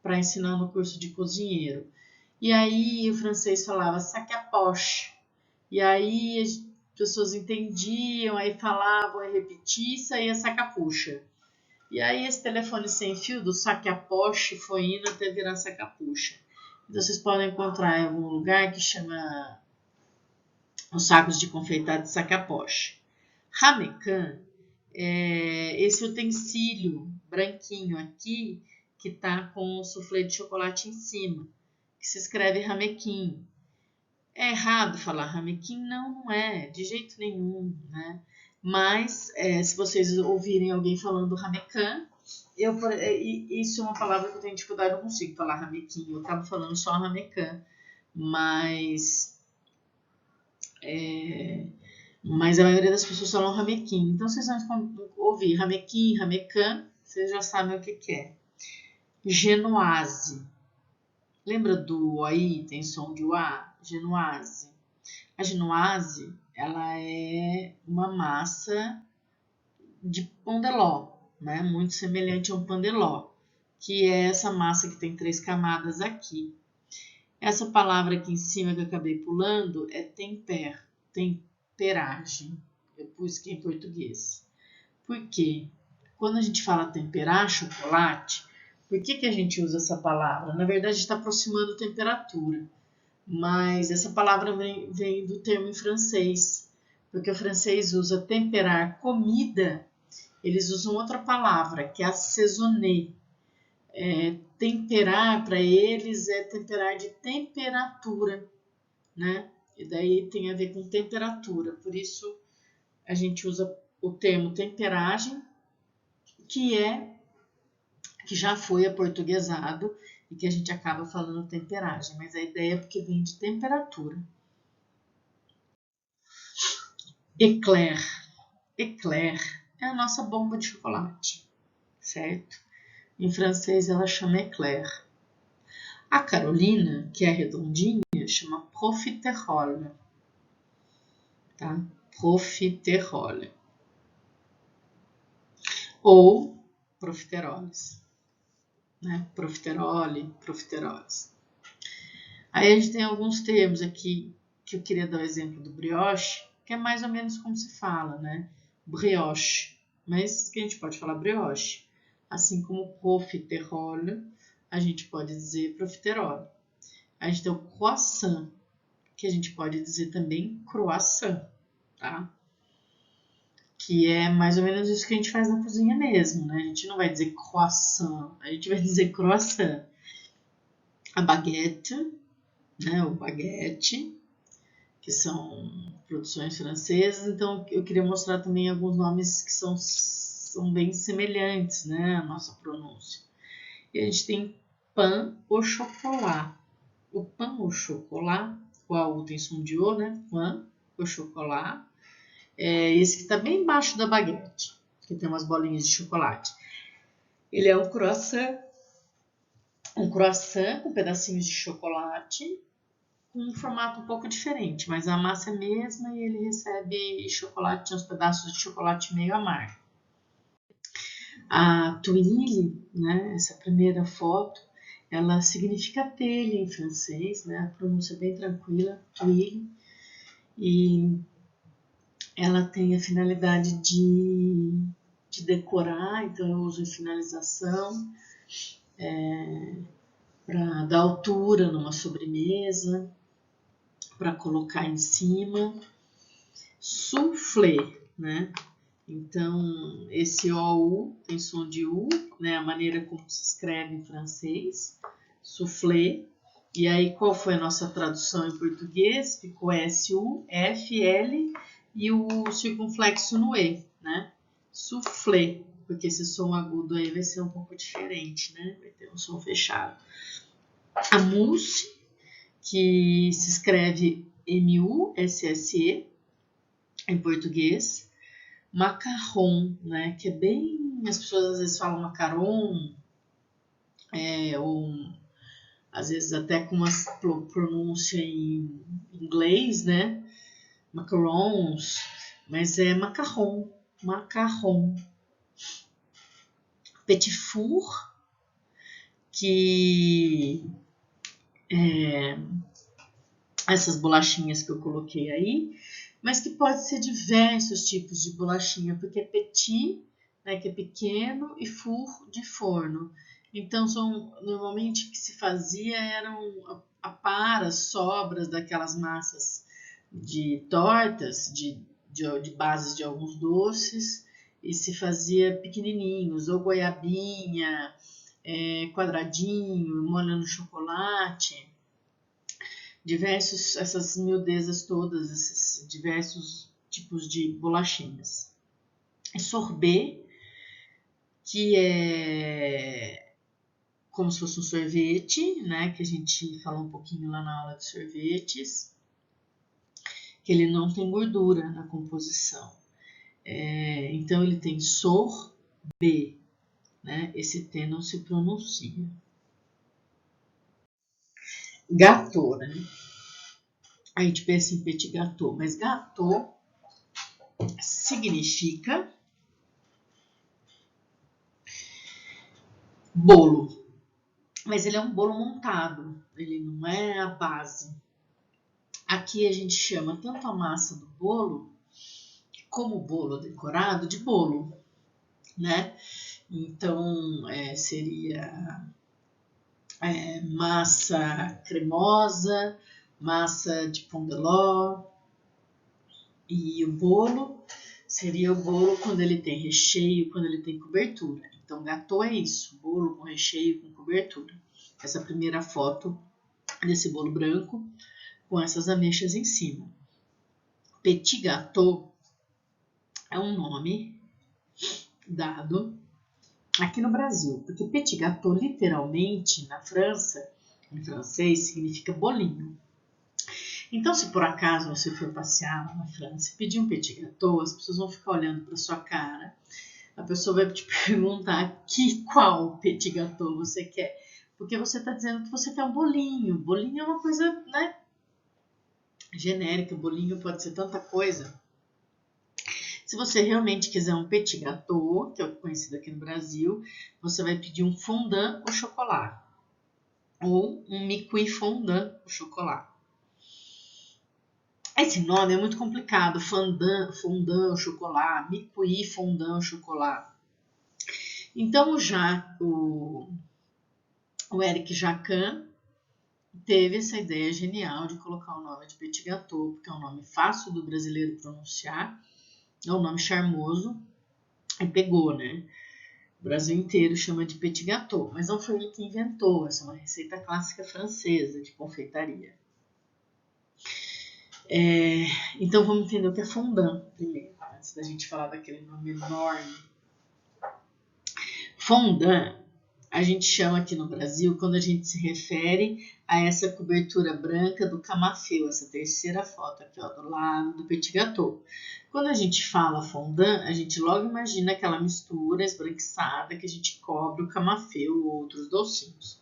para ensinar no curso de cozinheiro. E aí o francês falava sac à poche. E aí as pessoas entendiam, aí falavam, aí repetia e saía saca-puxa. E aí esse telefone sem fio do sac à poche foi indo até virar saca-puxa. Então vocês podem encontrar em algum lugar que chama os sacos de confeitar de sac à poche. Ramequin é esse utensílio branquinho aqui que está com o soufflé de chocolate em cima, que se escreve ramequim. É errado falar ramequim? Não, não é, de jeito nenhum, né? Mas se vocês ouvirem alguém falando ramequim, isso é uma palavra que eu tenho dificuldade, eu não consigo falar ramequim, eu acabo falando só ramequim, mas a maioria das pessoas falam ramequim. Então vocês vão ouvir ramequim, ramequim, vocês já sabem o que é. Genoise. Lembra do aí, tem som de A? Genoise. A genoise, ela é uma massa de pão de ló, né? Muito semelhante a um pão de ló, que é essa massa que tem 3 camadas aqui. Essa palavra aqui em cima que eu acabei pulando é temperagem. Eu pus aqui em português. Por quê? Quando a gente fala temperar chocolate, por que a gente usa essa palavra? Na verdade, está aproximando temperatura. Mas essa palavra vem do termo em francês, porque o francês usa temperar comida, eles usam outra palavra, que é assaisonner. Temperar para eles é temperar de temperatura, né? E daí tem a ver com temperatura, por isso a gente usa o termo temperagem, que já foi aportuguesado e que a gente acaba falando temperagem, mas a ideia é porque vem de temperatura. Eclair. Eclair é a nossa bomba de chocolate, certo? Em francês ela chama Eclair. A Carolina, que é redondinha, chama profiterole, tá? Profiterole. Ou profiteroles, né? Profiterole, profiteroles. Aí a gente tem alguns termos aqui que eu queria dar o exemplo do brioche, que é mais ou menos como se fala, né? Brioche, mas que a gente pode falar brioche. Assim como profiterole, a gente pode dizer profiterole. A gente tem o croissant, que a gente pode dizer também croissant, tá? que é mais ou menos isso que a gente faz na cozinha mesmo, né? A gente não vai dizer croissant, a gente vai dizer croissant. A baguette, né? O baguete, que são produções francesas, então eu queria mostrar também alguns nomes que são bem semelhantes, né? A nossa pronúncia. E a gente tem pain au chocolat. O pain au chocolat, qual tem som de O, né? Pain au chocolat. É esse que está bem embaixo da baguete, que tem umas bolinhas de chocolate. Ele é um croissant com pedacinhos de chocolate, com um formato um pouco diferente, mas a massa é a mesma e ele recebe chocolate, uns pedaços de chocolate meio amargo. A tuile, né, essa primeira foto, ela significa telha em francês, né, a pronúncia é bem tranquila, tuile, e ela tem a finalidade de decorar, então eu uso em finalização, para dar altura numa sobremesa, para colocar em cima. Soufflé, né? Então, esse OU tem som de U, né? A maneira como se escreve em francês, soufflé. E aí, qual foi a nossa tradução em português? Ficou S-U-F-L e o circunflexo no E, né? Soufflé, porque esse som agudo aí vai ser um pouco diferente, né? Vai ter um som fechado. A mousse, que se escreve M-U-S-S-E em português. Macarrão, né? Que é bem... As pessoas às vezes falam macaron, ou às vezes até com uma pronúncia em inglês, né? Macarons, mas é macarrão. Petit four, que essas bolachinhas que eu coloquei aí, mas que pode ser diversos tipos de bolachinha, porque é petit, né, que é pequeno, e four de forno. Então, normalmente o que se fazia eram as sobras daquelas massas de tortas, de bases de alguns doces, e se fazia pequenininhos, ou goiabinha, quadradinho, molho no chocolate, essas miudezas todas, esses diversos tipos de bolachinhas. Sorbet, que é como se fosse um sorvete, né? Que a gente falou um pouquinho lá na aula de sorvetes, que ele não tem gordura na composição. Então ele tem sorbet, né? Esse T não se pronuncia. Gâteau, né? A gente pensa em petit gâteau, mas gâteau significa bolo. Mas ele é um bolo montado, ele não é a base. Aqui a gente chama tanto a massa do bolo, como o bolo decorado, de bolo, né? Então, seria massa cremosa, massa de pão de ló, e o bolo seria o bolo quando ele tem recheio, quando ele tem cobertura. Então, gâteau é isso, bolo com recheio, com cobertura. Essa primeira foto desse bolo branco com essas ameixas em cima. Petit gâteau é um nome dado aqui no Brasil, porque petit gâteau literalmente na França, em francês, significa bolinho. Então, se por acaso você for passear lá na França e pedir um petit gâteau, as pessoas vão ficar olhando para sua cara. A pessoa vai te perguntar qual petit gâteau você quer. Porque você está dizendo que você quer um bolinho. Bolinho é uma coisa, né, genérica. Bolinho pode ser tanta coisa. Se você realmente quiser um petit gâteau, que é o conhecido aqui no Brasil, você vai pedir um fondant au chocolat. Ou um miqui fondant au chocolat. Esse nome é muito complicado, fondant au chocolat, miqui fondant au chocolat. Então o Eric Jacquin teve essa ideia genial de colocar o nome de petit gâteau, porque é um nome fácil do brasileiro pronunciar, é um nome charmoso e pegou, né? O Brasil inteiro chama de petit gâteau, mas não foi ele que inventou, essa é uma receita clássica francesa de confeitaria. Então vamos entender o que é fondant primeiro, antes da gente falar daquele nome enorme. Fondant a gente chama aqui no Brasil quando a gente se refere a essa cobertura branca do camafeu, essa terceira foto aqui, ó, do lado do petit gâteau. Quando a gente fala fondant, a gente logo imagina aquela mistura esbranquiçada que a gente cobre o camafeu ou outros docinhos.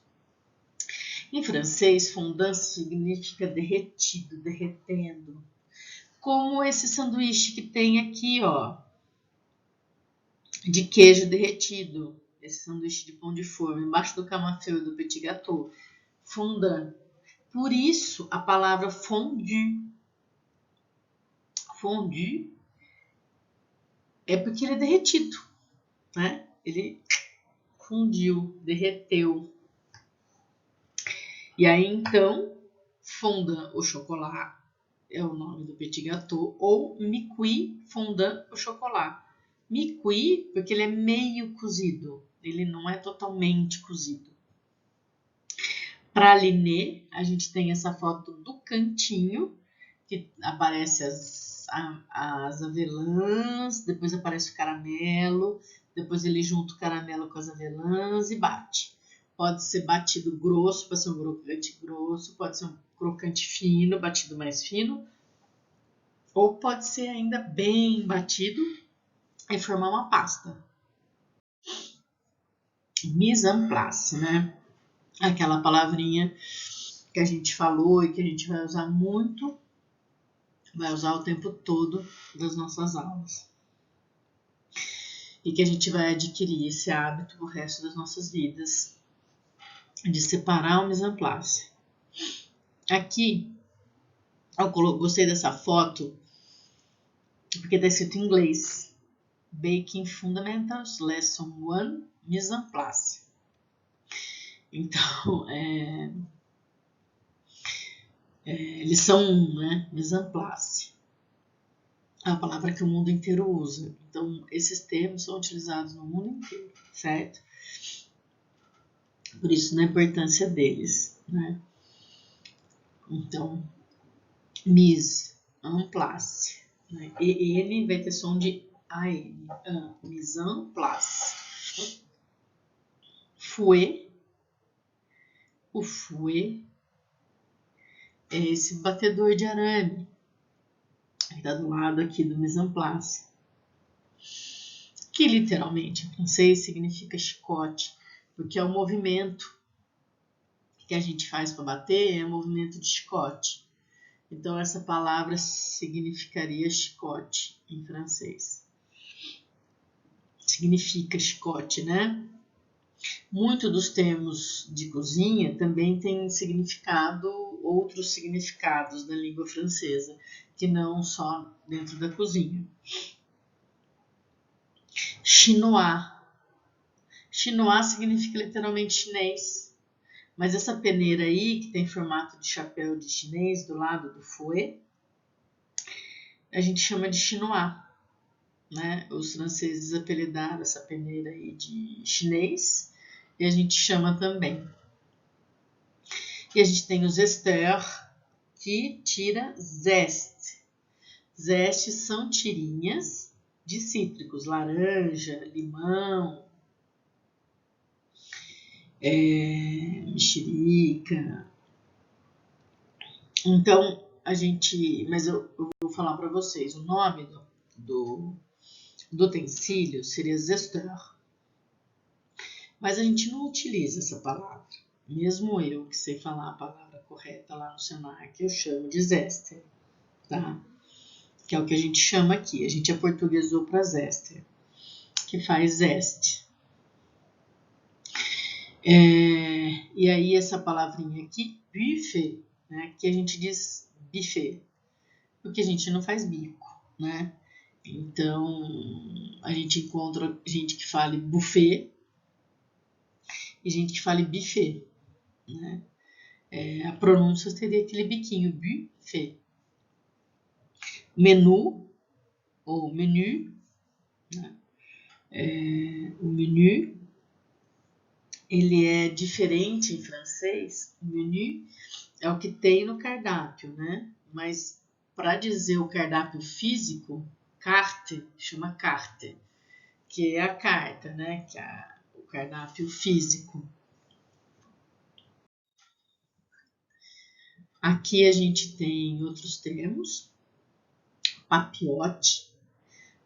Em francês, fondant significa derretido, derretendo. Como esse sanduíche que tem aqui, ó, de queijo derretido. Esse sanduíche de pão de forma, embaixo do camafeu e do petit gâteau. Fondant. Por isso, a palavra fondue. Fondue é porque ele é derretido, né? Ele fundiu, derreteu. E aí, então, fondant au chocolat é o nome do petit gâteau, ou mi-cuit fondant au chocolat. Mi-cuit porque ele é meio cozido, ele não é totalmente cozido. Praliné, a gente tem essa foto do cantinho, que aparece as avelãs, depois aparece o caramelo, depois ele junta o caramelo com as avelãs e bate. Pode ser batido grosso, pode ser um crocante grosso, pode ser um crocante fino, batido mais fino, ou pode ser ainda bem batido e formar uma pasta. Mise en place, né? Aquela palavrinha que a gente falou e que a gente vai usar muito, vai usar o tempo todo das nossas aulas. E que a gente vai adquirir esse hábito o resto das nossas vidas de separar o mise en place. Aqui, eu gostei dessa foto porque está escrito em inglês. Baking Fundamentals, Lesson 1, Mise en place. Então, lição 1, né? Mise en place. É a palavra que o mundo inteiro usa. Então, esses termos são utilizados no mundo inteiro, certo? Por isso, na importância deles, né? Então, mise en place. Né? E vai ter som de AN. Mise en place. Fouet. O fouet é esse batedor de arame que está do lado aqui do mise en place, que literalmente em francês significa chicote, porque é o movimento que a gente faz para bater, é o movimento de chicote. Então essa palavra significaria chicote em francês. Significa chicote, né? Muitos dos termos de cozinha também têm significado, outros significados na língua francesa, que não só dentro da cozinha. Chinois. Chinois significa literalmente chinês, mas essa peneira aí, que tem formato de chapéu de chinês do lado do fouet, a gente chama de chinois, né? Os franceses apelidaram essa peneira aí de chinês e a gente chama também. E a gente tem o zesteur, que tira zeste. Zeste são tirinhas de cítricos, laranja, limão, mexerica. Então, mas eu vou falar para vocês, o nome do utensílio seria zesteur. Mas a gente não utiliza essa palavra. Mesmo eu, que sei falar a palavra correta lá no Senac, eu chamo de zester, tá? Que é o que a gente chama aqui. A gente aportuguesou para zester, que faz zeste. E aí essa palavrinha aqui, buffet, né? Que a gente diz buffet, porque a gente não faz bico, né? Então, a gente encontra gente que fale buffet e gente que fale buffet, né? A pronúncia teria aquele biquinho, buffet. Menu, ou menu, né? O menu, ele é diferente em francês. O menu é o que tem no cardápio, né? Mas para dizer o cardápio físico, carte, chama carte, que é a carta, né? Que é o cardápio físico. Aqui a gente tem outros termos. Papiote,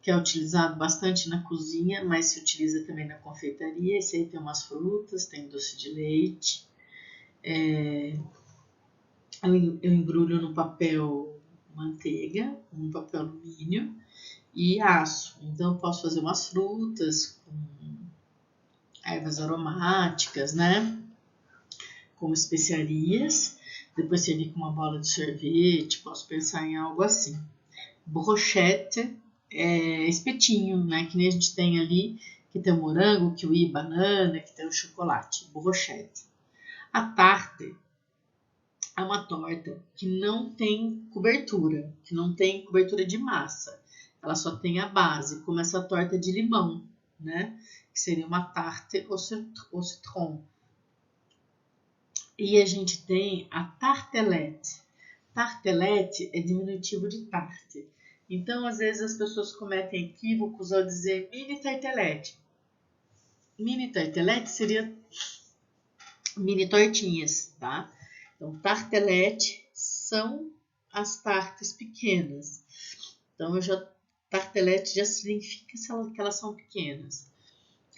que é utilizado bastante na cozinha, mas se utiliza também na confeitaria. Esse aí tem umas frutas, tem doce de leite. Eu embrulho no papel manteiga, no papel alumínio e asso. Então eu posso fazer umas frutas com ervas aromáticas, né? Com especiarias. Depois servir com uma bola de sorvete, posso pensar em algo assim. Brochette é espetinho, né? Que nem a gente tem ali, que tem o morango, kiwi, banana, que tem o chocolate. Brochette. A tarte é uma torta que não tem cobertura, de massa. Ela só tem a base, como essa torta de limão, né? Que seria uma tarte au citron. E a gente tem a tartelette. Tartelette é diminutivo de tarte. Então, às vezes, as pessoas cometem equívocos ao dizer mini tartelette. Mini tartelette seria mini tortinhas, tá? Então, tartelette são as tartes pequenas. Então, tartelette já significa que elas são pequenas.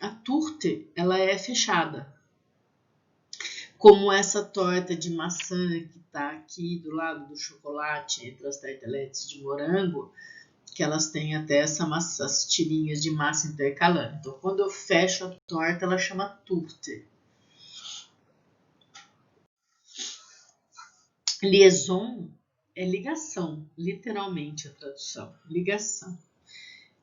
A tourte, ela é fechada. Como essa torta de maçã que está aqui do lado do chocolate, entre as tartelettes de morango, que elas têm até essas tirinhas de massa intercalando. Então, quando eu fecho a torta, ela chama tourte. Liaison é ligação, literalmente a tradução, ligação.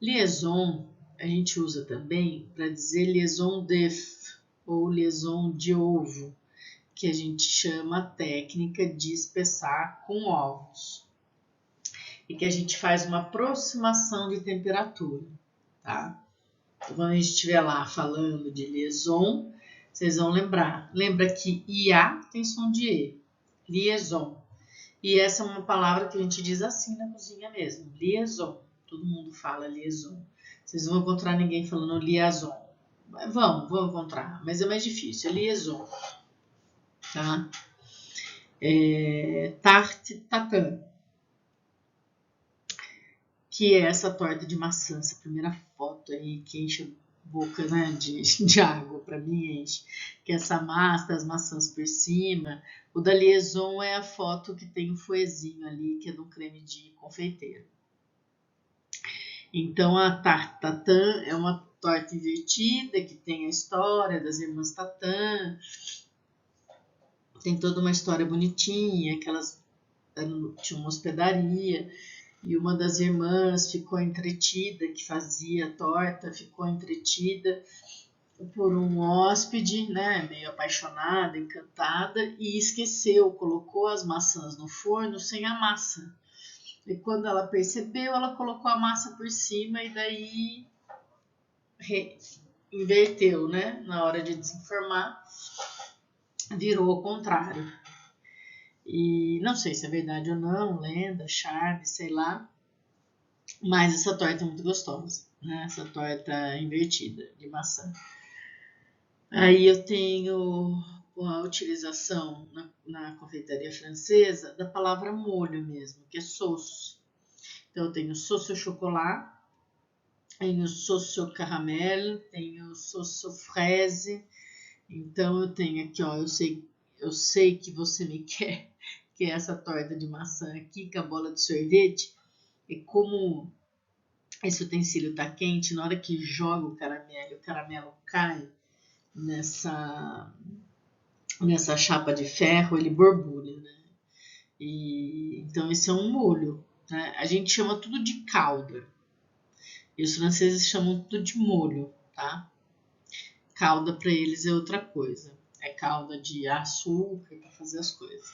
Liaison a gente usa também para dizer liaison d'œuf ou liaison de ovo, que a gente chama a técnica de espessar com ovos. E que a gente faz uma aproximação de temperatura, tá? Então, quando a gente estiver lá falando de liaison, vocês vão lembrar. Lembra que IA tem som de E. Liaison. E essa é uma palavra que a gente diz assim na cozinha mesmo. Liaison. Todo mundo fala liaison. Vocês não vão encontrar ninguém falando liaison. Vão encontrar, mas é mais difícil. É liaison. Tá? Tarte tatin, que é essa torta de maçã, essa primeira foto aí que enche a boca, né, de água, para mim enche, que é essa massa, as maçãs por cima. O da liaison é a foto que tem o fouetzinho ali, que é de um creme de confeiteiro. Então a tarte tatin é uma torta invertida que tem a história das irmãs Tatin. Tem toda uma história bonitinha, que elas tinham uma hospedaria e uma das irmãs ficou entretida, que fazia a torta, ficou entretida por um hóspede, né, meio apaixonada, encantada, e esqueceu, colocou as maçãs no forno sem a massa. E quando ela percebeu, ela colocou a massa por cima e daí inverteu, né, na hora de desenformar, virou ao contrário. E não sei se é verdade ou não, lenda, charme, sei lá. Mas essa torta é muito gostosa, né? Essa torta invertida de maçã. Aí eu tenho a utilização na confeitaria francesa da palavra molho mesmo, que é sauce. Então eu tenho sauce au chocolat, tenho sauce au caramel, tenho sauce au fraise. Então eu tenho aqui, ó, eu sei que você me quer, que é essa torta de maçã aqui com a bola de sorvete. E como esse utensílio está quente, na hora que joga o caramelo cai nessa chapa de ferro, ele borbulha, né? Então esse é um molho, né? A gente chama tudo de calda. E os franceses chamam tudo de molho, tá? Calda para eles é outra coisa. É calda de açúcar para fazer as coisas.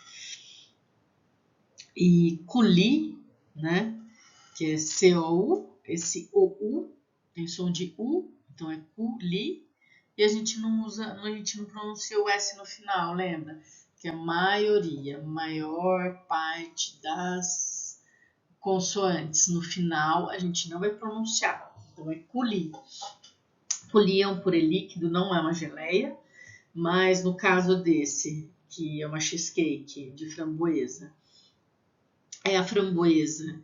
E coulis, né? Que é esse OU, tem som de U, então é coulis, e a gente não pronuncia o S no final, lembra? Que é maioria, maior parte das consoantes no final a gente não vai pronunciar, então é coulis. Coulis é um purê líquido, não é uma geleia, mas no caso desse, que é uma cheesecake de framboesa, é a framboesa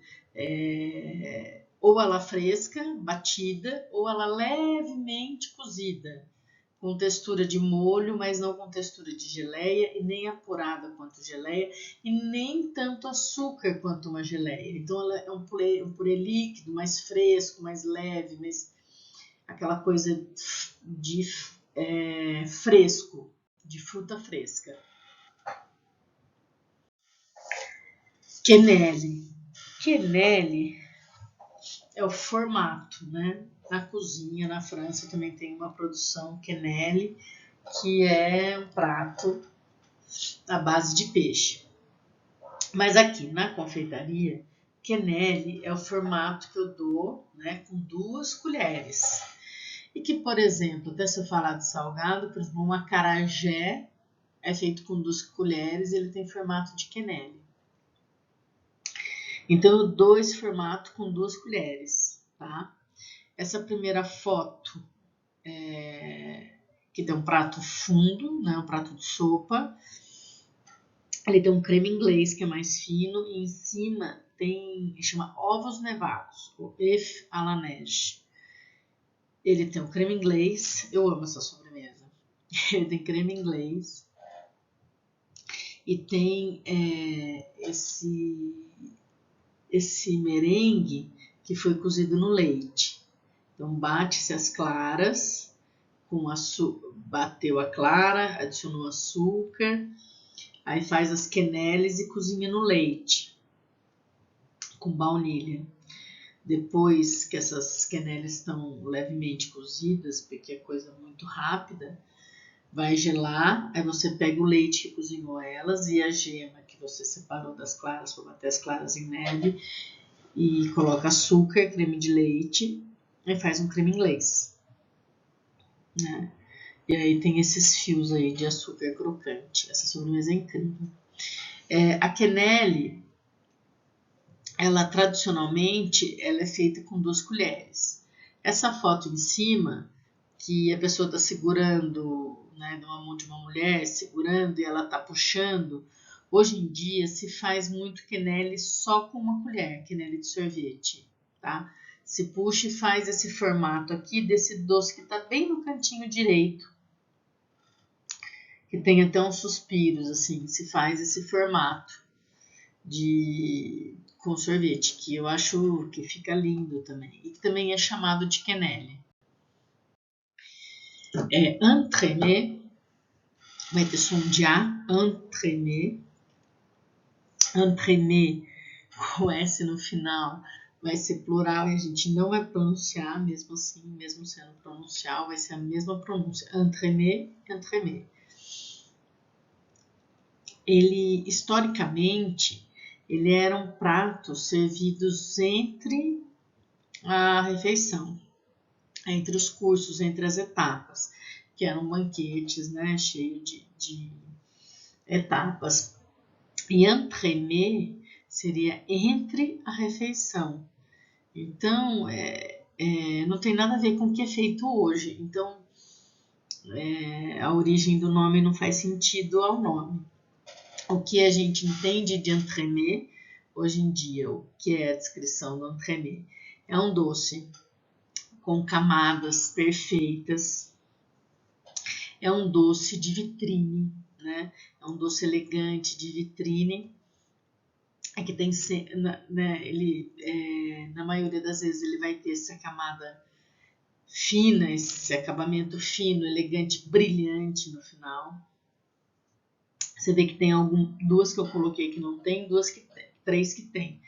ou ela fresca, batida, ou ela levemente cozida, com textura de molho, mas não com textura de geleia, e nem apurada quanto geleia, e nem tanto açúcar quanto uma geleia. Então ela é um purê líquido, mais fresco, mais leve, mais aquela coisa de fresco, de fruta fresca. Quenelle. Quenelle é o formato, né? Na cozinha, na França, também tem uma produção quenelle, que é um prato à base de peixe. Mas aqui na confeitaria, quenelle é o formato que eu dou, né, com 2 colheres. E que, por exemplo, até se eu falar de salgado, por exemplo, um acarajé é feito com 2 colheres e ele tem formato de quenelle. Então eu dou esse formato com 2 colheres, tá? Essa primeira foto que tem um prato fundo, né, um prato de sopa. Ele tem um creme inglês que é mais fino e em cima tem, chama ovos nevados, o œuf à la neige. Ele tem um creme inglês, eu amo essa sobremesa. Ele tem creme inglês e tem esse merengue que foi cozido no leite. Então bate-se as claras com açúcar, bateu a clara, adicionou açúcar, aí faz as quenelles e cozinha no leite com baunilha. Depois que essas quenelles estão levemente cozidas, porque é coisa muito rápida, vai gelar, aí você pega o leite que cozinhou elas e a gema que você separou das claras, para bater as claras em neve, e coloca açúcar, creme de leite, e faz um creme inglês, né? E aí tem esses fios aí de açúcar crocante. Essa sobremesa é incrível. A quenelle, ela tradicionalmente ela é feita com 2 colheres. Essa foto em cima, que a pessoa está segurando, né, numa mão de uma mulher, segurando e ela está puxando, hoje em dia se faz muito quenelle só com uma colher, quenelle de sorvete, tá? Se puxa e faz esse formato aqui desse doce que está bem no cantinho direito, que tem até uns suspiros, assim, se faz esse formato com sorvete, que eu acho que fica lindo também, e que também é chamado de quenelle. Entremets, vai ter som de A, entremets. Entremets, com S no final, vai ser plural e a gente não vai pronunciar, mesmo assim, mesmo sendo pronuncial, vai ser a mesma pronúncia. Entremets, entremets. Ele, historicamente, ele eram pratos servidos entre a refeição, entre os cursos, entre as etapas, que eram banquetes, né, cheio de etapas. E entremets seria entre a refeição. Então, não tem nada a ver com o que é feito hoje. Então, a origem do nome não faz sentido ao nome. O que a gente entende de entremets hoje em dia, o que é a descrição do entremets? É um doce com camadas perfeitas, é um doce de vitrine, né? É um doce elegante de vitrine, que tem, né, na maioria das vezes ele vai ter essa camada fina, esse acabamento fino, elegante, brilhante no final. Você vê que tem duas que eu coloquei que não tem, três que tem.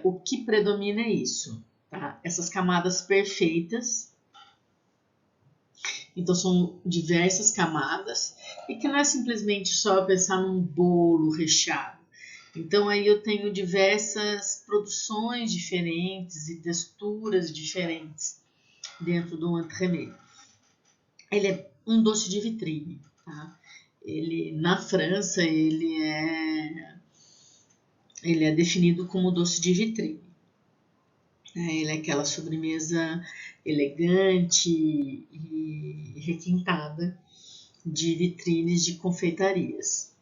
O que predomina é isso, tá? Essas camadas perfeitas. Então são diversas camadas e que não é simplesmente só pensar num bolo recheado. Então aí eu tenho diversas produções diferentes e texturas diferentes dentro do entremets. Ele é um doce de vitrine, tá? Na França ele é definido como doce de vitrine. Ele é aquela sobremesa elegante e requintada de vitrines de confeitarias.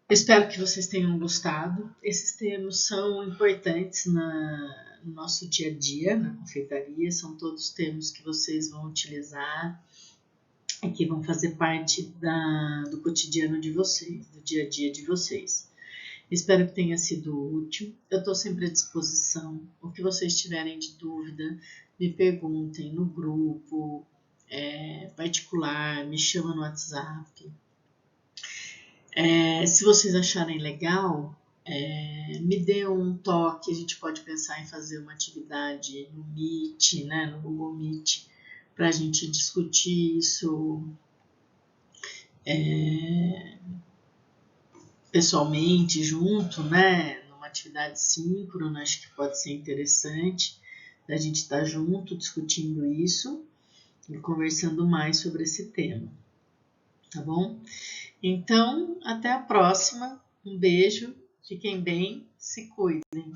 Espero que vocês tenham gostado. Esses termos são importantes no nosso dia a dia, na confeitaria. São todos termos que vocês vão utilizar e que vão fazer parte do cotidiano de vocês, do dia a dia de vocês. Espero que tenha sido útil. Eu estou sempre à disposição. O que vocês tiverem de dúvida, me perguntem no grupo particular, me chama no WhatsApp. Se vocês acharem legal, me dê um toque. A gente pode pensar em fazer uma atividade no Meet, né, no Google Meet, para a gente discutir isso pessoalmente, junto, né, numa atividade síncrona. Acho que pode ser interessante a gente estar junto discutindo isso e conversando mais sobre esse tema, tá bom? Então, até a próxima. Um beijo, fiquem bem, se cuidem.